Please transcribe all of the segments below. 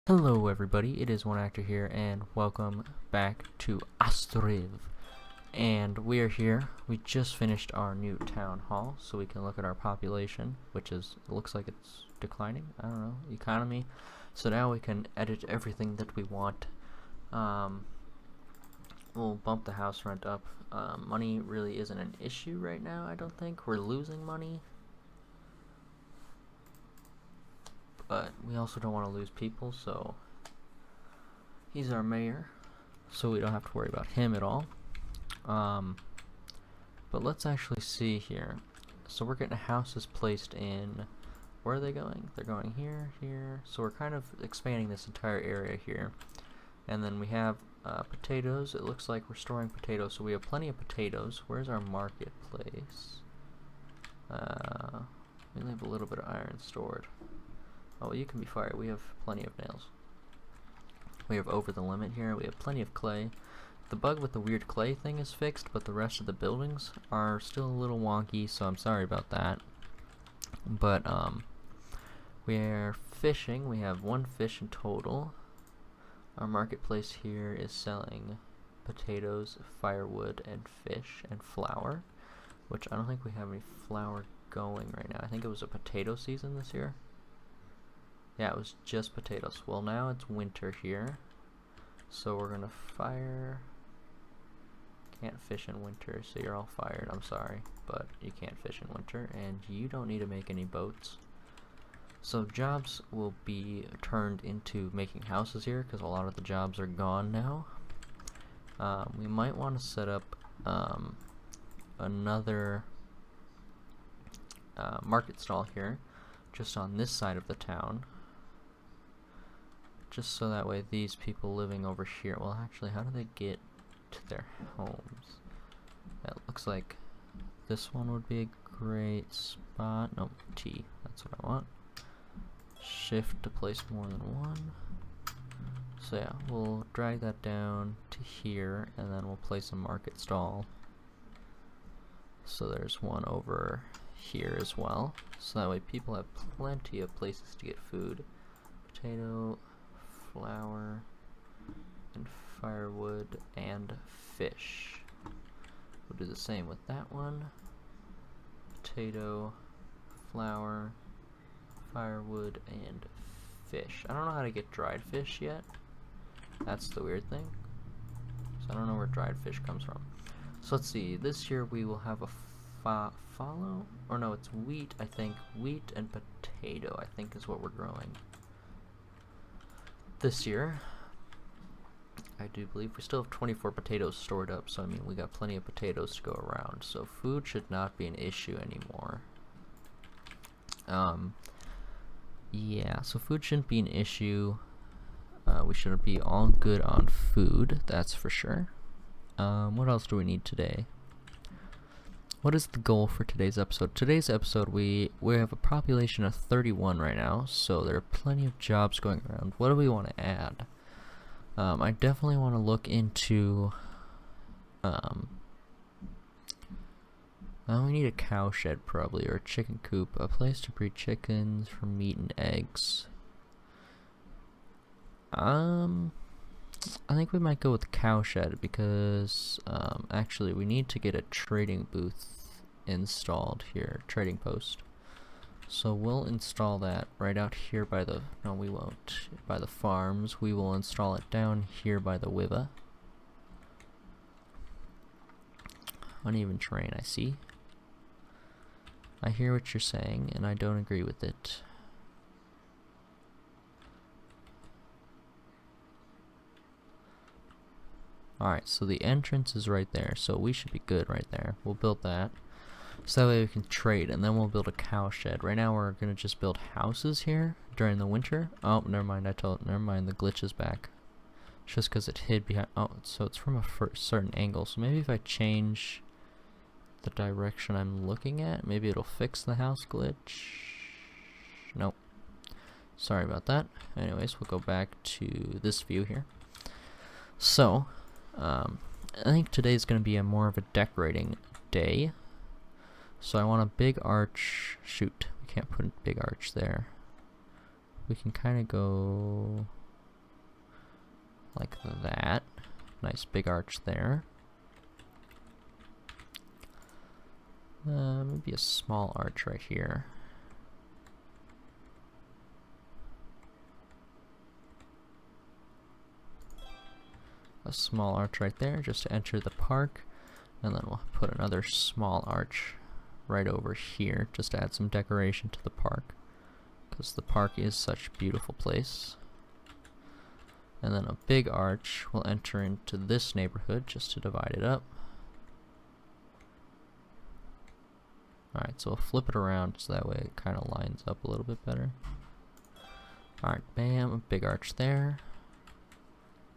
Hello everybody, it is One Actor here, and welcome back to OSTRIV. And we are here. We just finished our new town hall, so we can look at our population, which looks like it's declining. I don't know, economy. So now we can edit everything that we want. We'll bump the house rent up. Money really isn't an issue right now, I don't think. We're losing money, but we also don't want to lose people, so he's our mayor, so we don't have to worry about him at all. But let's actually see here. So we're getting houses placed in, where are they going? They're going here, here, so we're kind of expanding this entire area here. And then we have potatoes. It looks like we're storing potatoes, so we have plenty of potatoes. Where's our marketplace? We only have a little bit of iron stored. Oh, you can be fired. We have plenty of nails. We have over the limit here. We have plenty of clay. The bug with the weird clay thing is fixed, but the rest of the buildings are still a little wonky, so I'm sorry about that. But we're fishing. We have one fish in total. Our marketplace here is selling potatoes, firewood, and fish, and flour, which I don't think we have any flour going right now. I think it was a potato season this year. Yeah, it was just potatoes. Well, now it's winter here, so we're gonna fire. Can't fish in winter, so you're all fired. I'm sorry, but you can't fish in winter, and you don't need to make any boats. So jobs will be turned into making houses here, because a lot of the jobs are gone now. We might want to set up another market stall here, just on this side of the town. Just so that way these people living over here, well actually, how do they get to their homes? It looks like this one would be a great spot. Nope, T, that's what I want. Shift to place more than one. So yeah, we'll drag that down to here, and then we'll place a market stall. So there's one over here as well. So that way people have plenty of places to get food. Potato, flour, and firewood, and fish. We'll do the same with that one. Potato, flour, firewood, and fish. I don't know how to get dried fish yet. That's the weird thing. So I don't know where dried fish comes from. So let's see. This year we will have a follow? Or no, it's wheat, I think. Wheat and potato, I think, is what we're growing this year. I do believe we still have 24 potatoes stored up, so I mean we got plenty of potatoes to go around, so food should not be an issue anymore. Yeah, so food shouldn't be an issue. We should be all good on food, that's for sure. What else do we need today? What is the goal for today's episode? Today's episode, we have a population of 31 right now, so there are plenty of jobs going around. What do we want to add? I definitely want to look into, we need a cow shed probably, or a chicken coop, a place to breed chickens for meat and eggs. I think we might go with the cow shed because, actually we need to get a trading booth installed here, trading post. So we'll install that right out here by the, no we won't, by the farms. We will install it down here by the Wiva. Uneven terrain, I see. I hear what you're saying, and I don't agree with it. Alright, so the entrance is right there, so we should be good right there. We'll build that, so that way we can trade, and then we'll build a cow shed. Right now we're gonna just build houses here during the winter. Oh, never mind, never mind, the glitch is back. It's just because it hid behind, oh, so it's from a certain angle, so maybe if I change the direction I'm looking at, maybe it'll fix the house glitch. Nope. Sorry about that. Anyways, we'll go back to this view here. So, I think today's going to be more of a decorating day. So I want a big arch. Shoot, we can't put a big arch there. We can kind of go like that. Nice big arch there. Maybe a small arch right here. A small arch right there just to enter the park, and then we'll put another small arch right over here just to add some decoration to the park, because the park is such a beautiful place. And then a big arch will enter into this neighborhood just to divide it up. Alright, so we'll flip it around so that way it kind of lines up a little bit better. Alright, bam, a big arch there.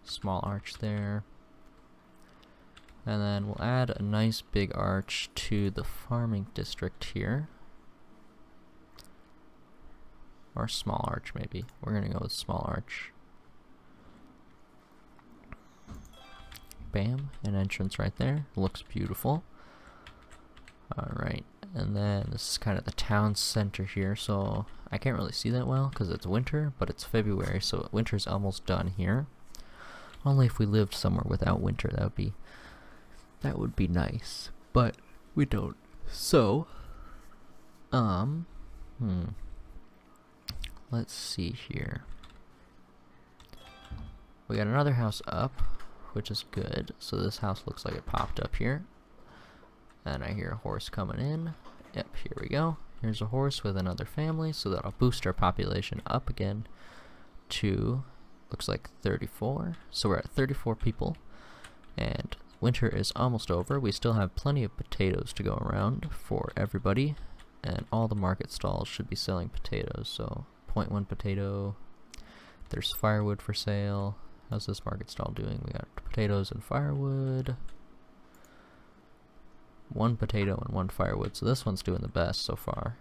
Small arch there. And then we'll add a nice big arch to the farming district here. Or small arch maybe. We're gonna go with small arch. Bam, an entrance right there. Looks beautiful. Alright, and then this is kind of the town center here, so I can't really see that well because it's winter, but it's February, so winter's almost done here. Only if we lived somewhere without winter, that would be nice, but we don't. So, let's see here. We got another house up, which is good. So this house looks like it popped up here. And I hear a horse coming in. Yep, here we go. Here's a horse with another family, so that'll boost our population up again to, looks like 34. So we're at 34 people, and winter is almost over. We still have plenty of potatoes to go around for everybody, and all the market stalls should be selling potatoes. So 0.1 potato. There's firewood for sale. How's this market stall doing? We got potatoes and firewood. 1 potato and 1 firewood, so this one's doing the best so far.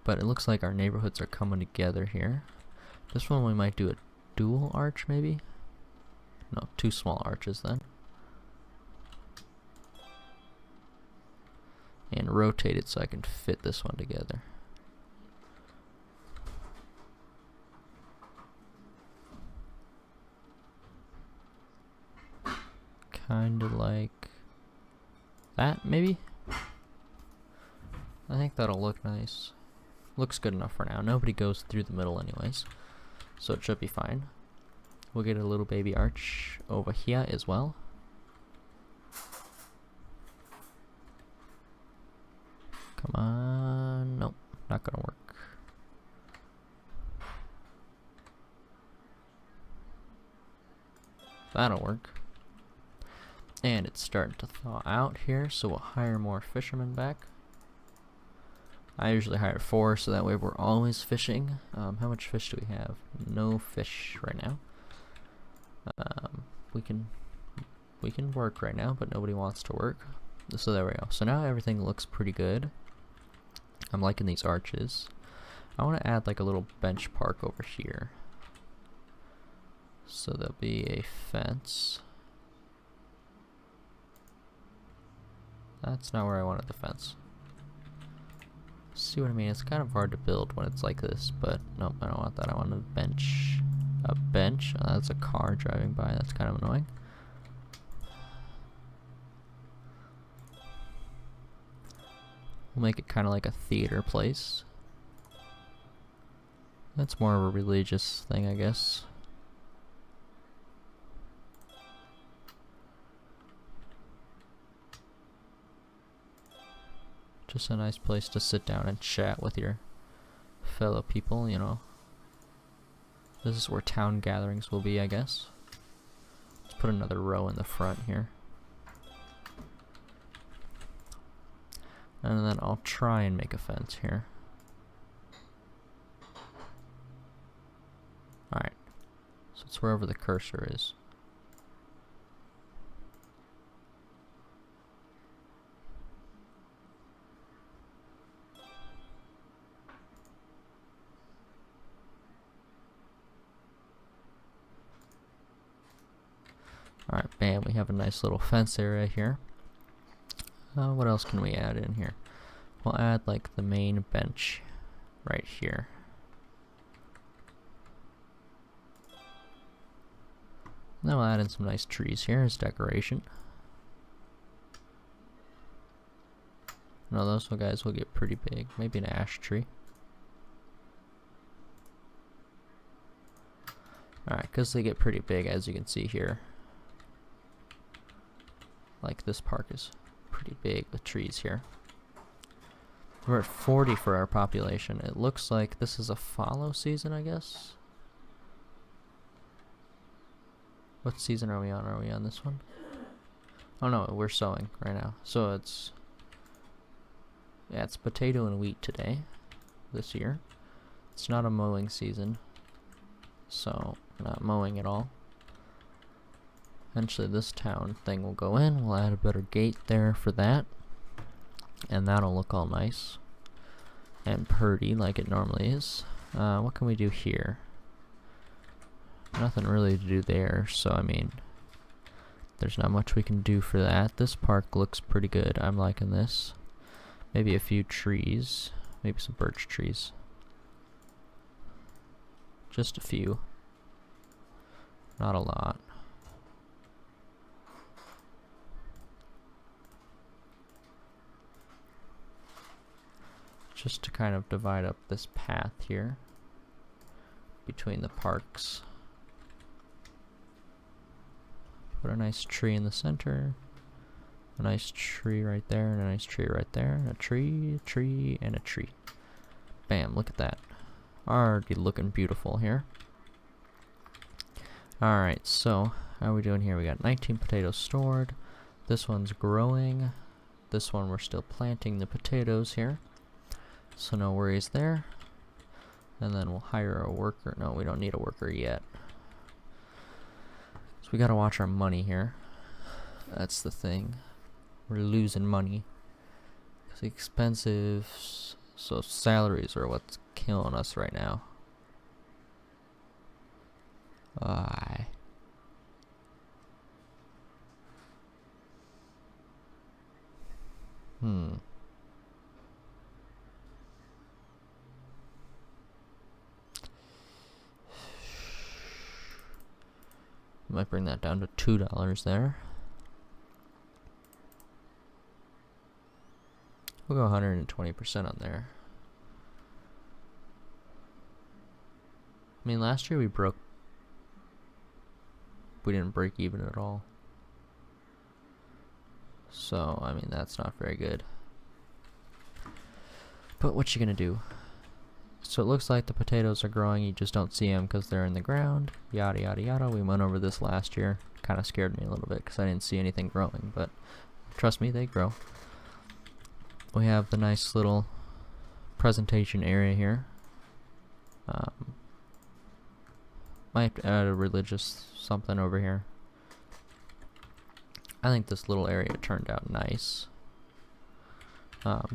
But it looks like our neighborhoods are coming together here. This one we might do a dual arch maybe? No, 2 small arches then. And rotate it so I can fit this one together. Kind of like that, maybe? I think that'll look nice. Looks good enough for now. Nobody goes through the middle anyways, so it should be fine. We'll get a little baby arch over here as well. Come on. Nope, not gonna work. That'll work. And it's starting to thaw out here, so we'll hire more fishermen back. I usually hire 4, so that way we're always fishing. How much fish do we have? No fish right now. We can work right now, but nobody wants to work. So there we go. So now everything looks pretty good. I'm liking these arches. I want to add like a little bench park over here. So there'll be a fence. That's not where I wanted the fence. See what I mean? It's kind of hard to build when it's like this, but nope, I don't want that. I want a bench. A bench? Oh, that's a car driving by. That's kind of annoying. We'll make it kind of like a theater place. That's more of a religious thing, I guess. Just a nice place to sit down and chat with your fellow people, you know. This is where town gatherings will be, I guess. Let's put another row in the front here. And then I'll try and make a fence here. Alright. So it's wherever the cursor is. Alright, bam, we have a nice little fence area here. What else can we add in here? We'll add like the main bench right here. Now we'll add in some nice trees here as decoration. No, those guys will get pretty big. Maybe an ash tree. Alright, because they get pretty big, as you can see here. Like, this park is pretty big with trees here. We're at 40 for our population. It looks like this is a fallow season, I guess. What season are we on? Are we on this one? Oh no, we're sowing right now. So it's... yeah, it's potato and wheat today. This year. It's not a mowing season. So, we're not mowing at all. Eventually this town thing will go in. We'll add a better gate there for that. And that'll look all nice. And purty like it normally is. What can we do here? Nothing really to do there, so I mean, there's not much we can do for that. This park looks pretty good. I'm liking this. Maybe a few trees. Maybe some birch trees. Just a few. Not a lot. Just to kind of divide up this path here between the parks. Put a nice tree in the center, a nice tree right there, and a nice tree right there, and a tree, and a tree. Bam, look at that. Already looking beautiful here. Alright, so how are we doing here? We got 19 potatoes stored. This one's growing. This one we're still planting the potatoes here. So no worries there. And then we'll hire a worker. No, we don't need a worker yet. So we gotta watch our money here. That's the thing. We're losing money. It's expensive. So salaries are what's killing us right now. Might bring that down to $2 there. We'll go 120% on there. I mean, last year we didn't break even at all. So, I mean, that's not very good. But what you gonna do? So it looks like the potatoes are growing, you just don't see them because they're in the ground, yada yada yada. We went over this last year, kind of scared me a little bit because I didn't see anything growing, but trust me, they grow. We have the nice little presentation area here. Might have to add a religious something over here. I think this little area turned out nice.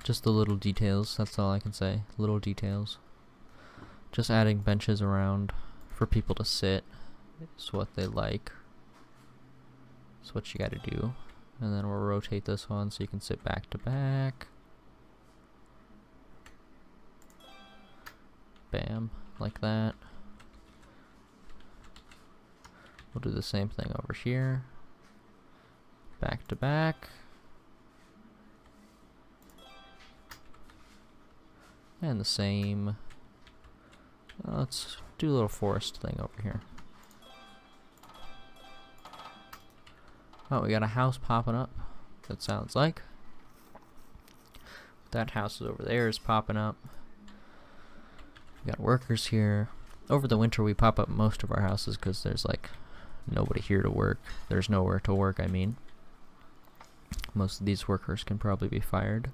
Just the little details, that's all I can say. Little details. Just adding benches around for people to sit is what they like. It's what you gotta do. And then we'll rotate this one so you can sit back to back. Bam, like that. We'll do the same thing over here. Back to back. And the same. Let's do a little forest thing over here. Oh, we got a house popping up. That sounds like. That house is over there is popping up. We got workers here. Over the winter we pop up most of our houses because there's like nobody here to work. There's nowhere to work, I mean. Most of these workers can probably be fired.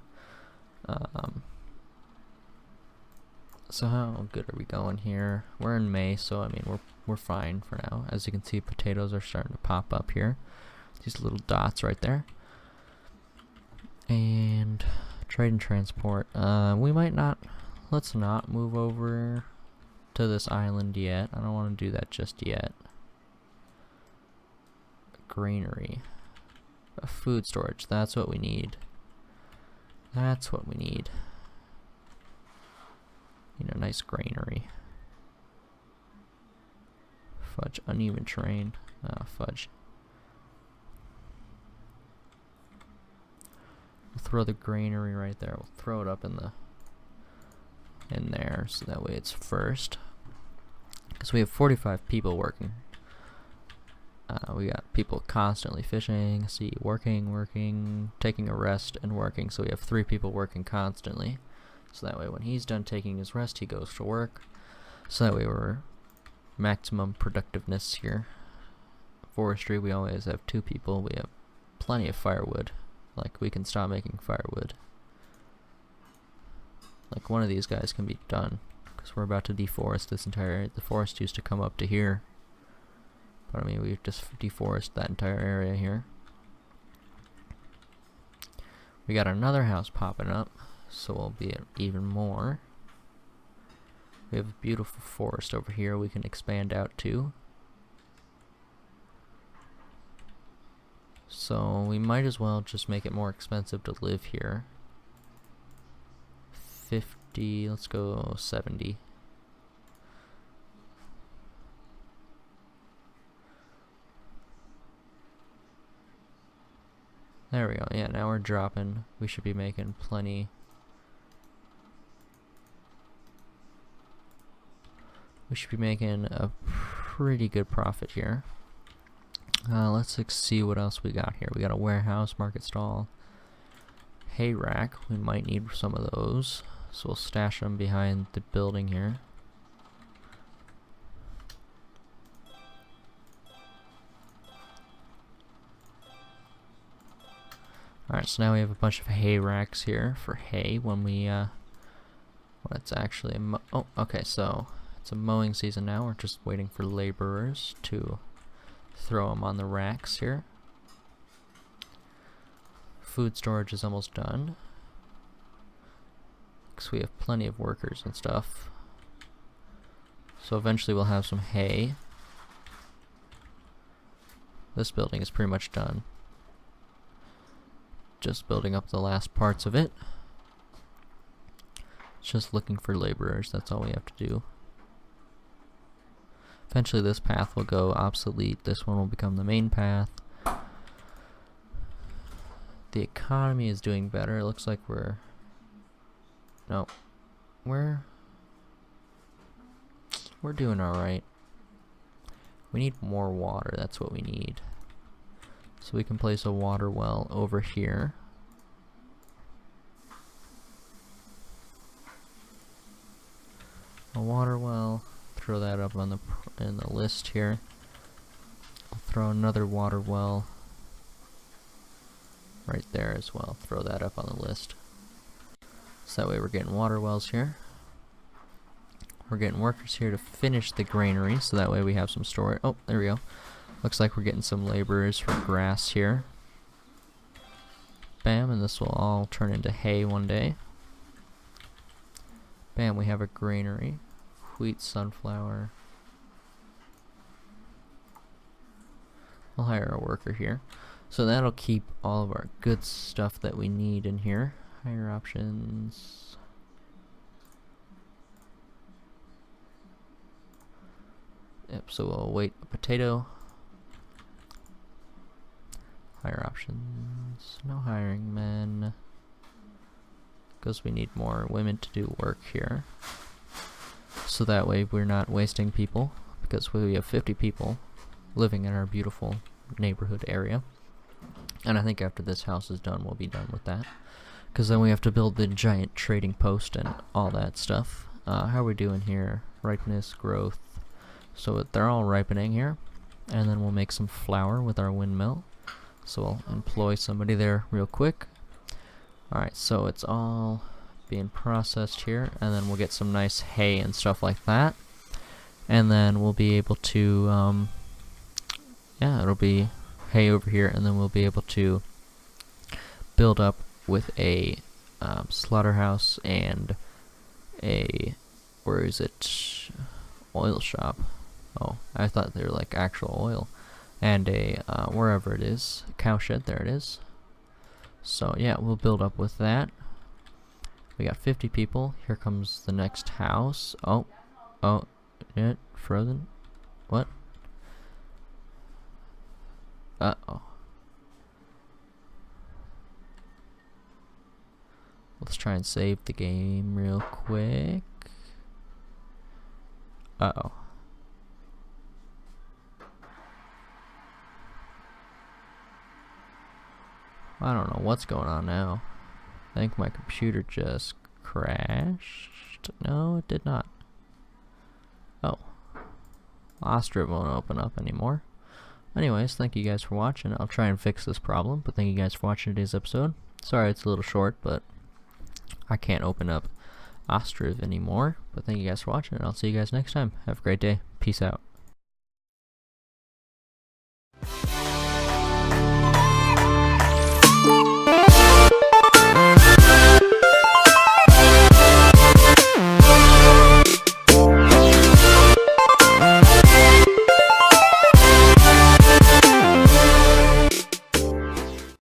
So how good are we going here? We're in May, so I mean we're fine for now. As you can see, potatoes are starting to pop up here. These little dots right there. And trade and transport. We might not. Let's not move over to this island yet. I don't want to do that just yet. Greenery. Food storage. That's what we need. That's what we need. You know, nice granary. Fudge, uneven terrain. Oh, fudge. We'll throw the granary right there. We'll throw it up in there, so that way it's first. Because we have 45 people working. We got people constantly fishing, working, taking a rest, and working. So we have 3 people working constantly. So that way when he's done taking his rest, he goes to work. So that way we're maximum productiveness here. Forestry, we always have 2 people. We have plenty of firewood. Like, we can stop making firewood. Like, one of these guys can be done. Because we're about to deforest this entire area. The forest used to come up to here. But I mean, we've just deforested that entire area here. We got another house popping up, so we'll be at even more. We have a beautiful forest over here we can expand out to. So we might as well just make it more expensive to live here. 50, let's go 70. There we go. Yeah, now we're dropping. We should be making plenty. We should be making a pretty good profit here. Let's see what else we got here. We got a warehouse, market stall, hay rack. We might need some of those, so we'll stash them behind the building here. Alright, so now we have a bunch of hay racks here for hay when we, when it's actually oh, okay, so it's a mowing season now. We're just waiting for laborers to throw them on the racks here. Food storage is almost done, because we have plenty of workers and stuff. So eventually we'll have some hay. This building is pretty much done. Just building up the last parts of it. It's just looking for laborers, that's all we have to do. Eventually this path will go obsolete, this one will become the main path. The economy is doing better, it looks like we're doing alright. We need more water, that's what we need. So we can place a water well over here. A water well, throw that up on in the list here. I'll throw another water well right there as well. Throw that up on the list. So that way we're getting water wells here. We're getting workers here to finish the granary, so that way we have some storage. Oh, there we go. Looks like we're getting some laborers for grass here. Bam, and this will all turn into hay one day. Bam, we have a granary. Wheat, sunflower. We'll hire a worker here. So that'll keep all of our good stuff that we need in here. Hire options. Yep, so we'll wait a potato. Hire options. No hiring men. Because we need more women to do work here. So that way we're not wasting people. Because we have 50 people living in our beautiful neighborhood area. And I think after this house is done, we'll be done with that. Because then we have to build the giant trading post and all that stuff. How are we doing here? Ripeness, growth. So they're all ripening here. And then we'll make some flour with our windmill. So we'll employ somebody there real quick. Alright, so it's all being processed here. And then we'll get some nice hay and stuff like that. And then we'll be able to, yeah, it'll be hay over here. And then we'll be able to build up with a slaughterhouse and a, where is it, oil shop. Oh, I thought they were like actual oil. And a, wherever it is, cow shed, there it is. So yeah, we'll build up with that. We got 50 people. Here comes the next house. Oh, yeah, frozen. What? Uh-oh. Let's try and save the game real quick. Uh-oh. I don't know what's going on now. I think my computer just crashed. No, it did not. Oh. OSTRIV won't open up anymore. Anyways, thank you guys for watching. I'll try and fix this problem, but thank you guys for watching today's episode. Sorry it's a little short, but I can't open up OSTRIV anymore. But thank you guys for watching, and I'll see you guys next time. Have a great day. Peace out.